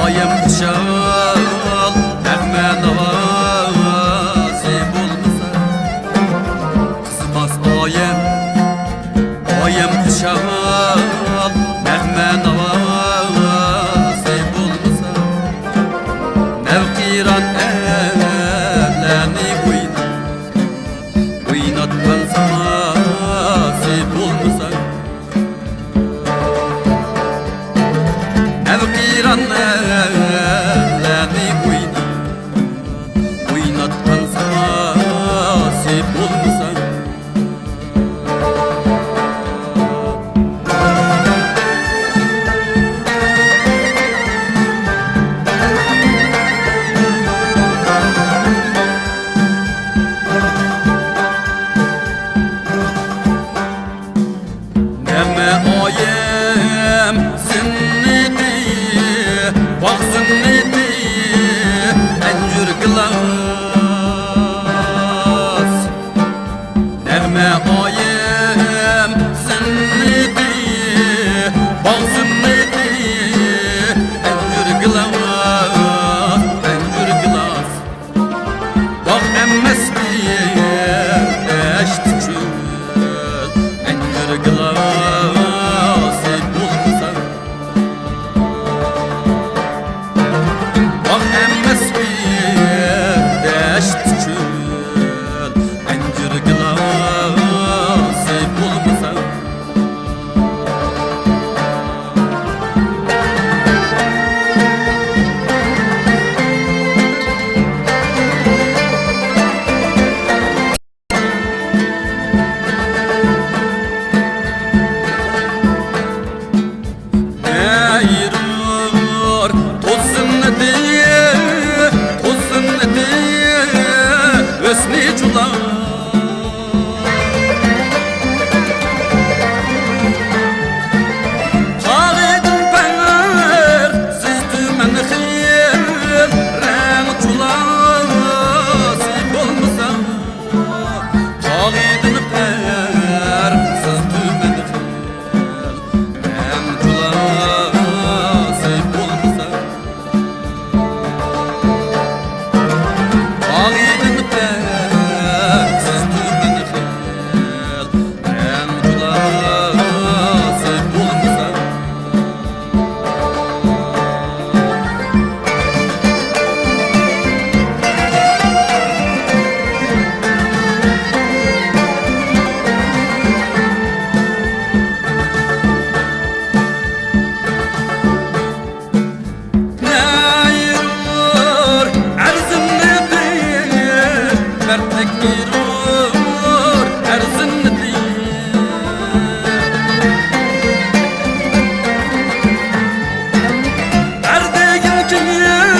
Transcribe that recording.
oyim kuşal Nag'ma novozi bo'lmasa qizmas oyim kuşal Nag'ma novozi bo'lmasa navqiron ellarni o'ynatgan samosi bo'lmasa navqiron ellarni o'ynatgan samosi bo'lmasa oyim sinneti bog' sinneti anjur gilos nag'ma oyim sinneti bog' sinneti anjur gilos bog' emas dashti cho'l anjur gilos bo'lmasa bog' emas dashti cho'l anjur gilos bo'lmasa Yeah.